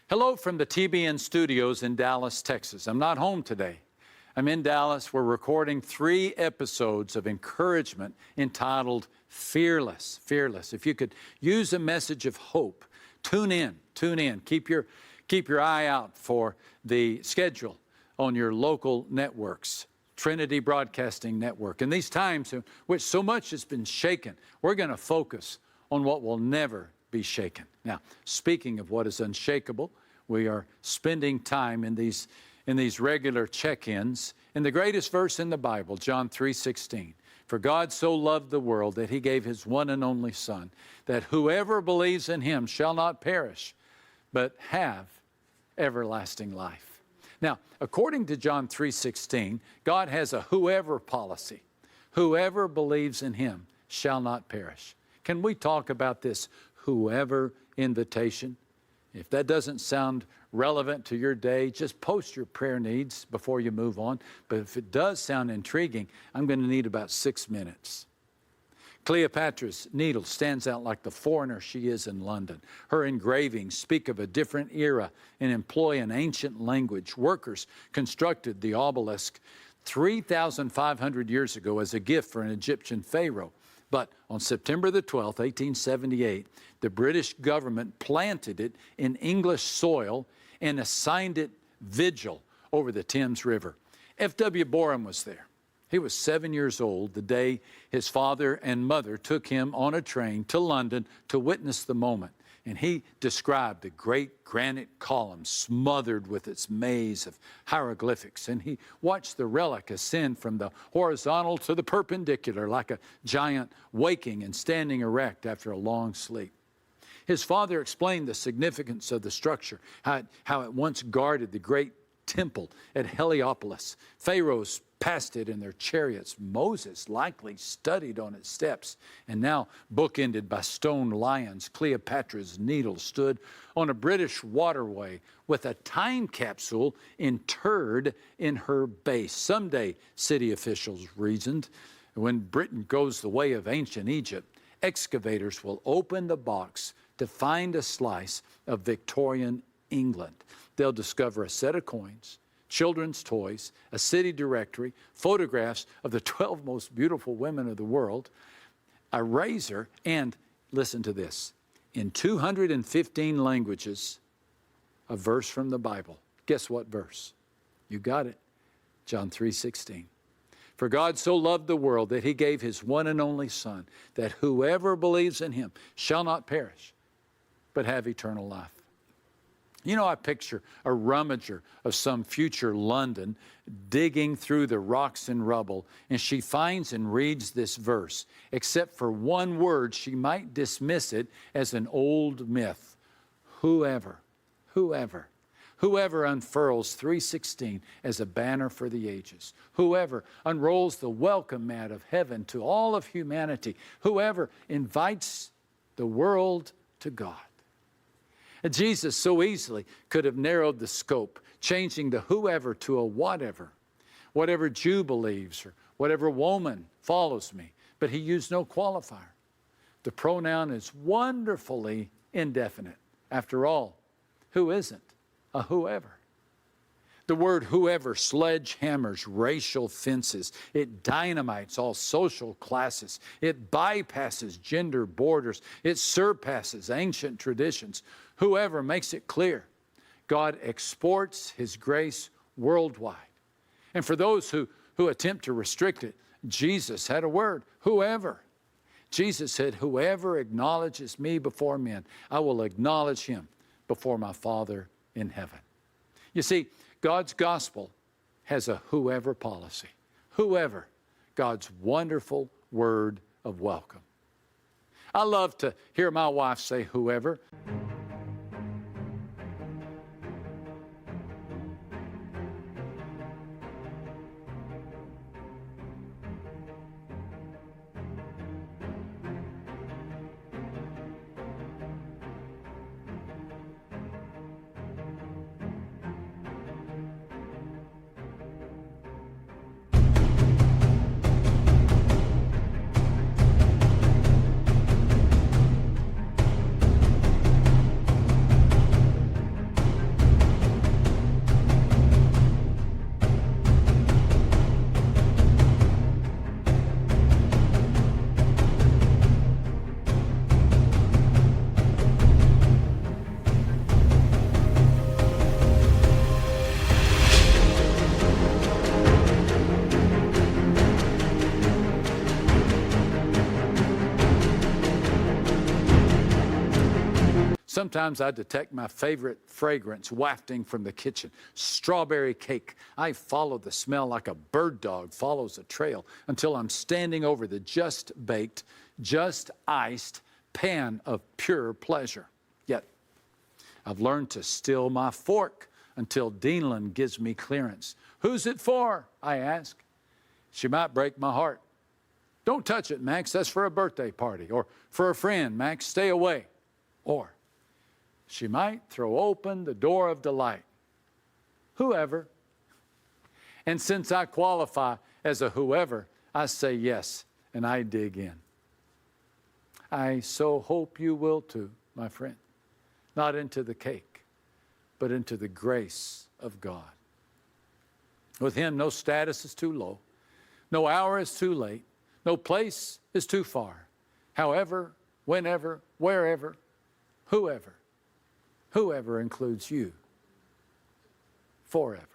Hello from the TBN studios in Dallas, Texas. I'm not home today. I'm in Dallas. We're recording 3 episodes of encouragement entitled Fearless. Fearless. If you could use a message of hope, tune in. Keep your eye out for the schedule on your local networks. Trinity Broadcasting Network. In these times in which so much has been shaken, we're going to focus on what will never be shaken. Now, speaking of what is unshakable, we are spending time in these regular check-ins in the greatest verse in the Bible, John 3:16. For God so loved the world that he gave his one and only Son, that whoever believes in him shall not perish, but have everlasting life. Now, according to John 3:16, God has a whoever policy. Whoever believes in him shall not perish. Can we talk about this whoever invitation? If that doesn't sound relevant to your day, just post your prayer needs before you move on. But if it does sound intriguing, I'm going to need about 6 minutes. Cleopatra's Needle stands out like the foreigner she is in London. Her engravings speak of a different era and employ an ancient language. Workers constructed the obelisk 3,500 years ago as a gift for an Egyptian pharaoh. But on September the 12th, 1878, the British government planted it in English soil and assigned it vigil over the Thames River. F.W. Borum was there. He was 7 years old the day his father and mother took him on a train to London to witness the moment. And he described the great granite column smothered with its maze of hieroglyphics. And he watched the relic ascend from the horizontal to the perpendicular like a giant waking and standing erect after a long sleep. His father explained the significance of the structure, how it once guarded the great temple at Heliopolis. Pharaohs passed it in their chariots. Moses likely studied on its steps. And now, bookended by stone lions, Cleopatra's Needle stood on a British waterway with a time capsule interred in her base. Someday, city officials reasoned, when Britain goes the way of ancient Egypt, excavators will open the box to find a slice of Victorian England. They'll discover a set of coins, children's toys, a city directory, photographs of the 12 most beautiful women of the world, a razor, and, listen to this, in 215 languages, a verse from the Bible. Guess what verse? You got it. John 3:16. For God so loved the world that he gave his one and only Son, that whoever believes in him shall not perish, but have eternal life. You know, I picture a rummager of some future London digging through the rocks and rubble, and she finds and reads this verse. Except for one word, she might dismiss it as an old myth. Whoever unfurls 3:16 as a banner for the ages. Whoever unrolls the welcome mat of heaven to all of humanity. Whoever invites the world to God. And Jesus so easily could have narrowed the scope, changing the whoever to a whatever. Whatever Jew believes or whatever woman follows me. But he used no qualifier. The pronoun is wonderfully indefinite. After all, who isn't a whoever? The word whoever sledgehammers racial fences. It dynamites all social classes. It bypasses gender borders. It surpasses ancient traditions. Whoever makes it clear. God exports his grace worldwide. And for those who attempt to restrict it, Jesus had a word, whoever. Jesus said, whoever acknowledges me before men, I will acknowledge him before my Father in heaven. You see, God's gospel has a whoever policy. Whoever, God's wonderful word of welcome. I love to hear my wife say whoever. Sometimes I detect my favorite fragrance wafting from the kitchen. Strawberry cake. I follow the smell like a bird dog follows a trail until I'm standing over the just baked, just iced pan of pure pleasure. Yet, I've learned to still my fork until Deanlin gives me clearance. Who's it for? I ask. She might break my heart. Don't touch it, Max. That's for a birthday party. Or for a friend, Max. Stay away. Or she might throw open the door of delight. Whoever. And since I qualify as a whoever, I say yes, and I dig in. I so hope you will too, my friend. Not into the cake, but into the grace of God. With Him, no status is too low. No hour is too late. No place is too far. However, whenever, wherever, whoever includes you forever.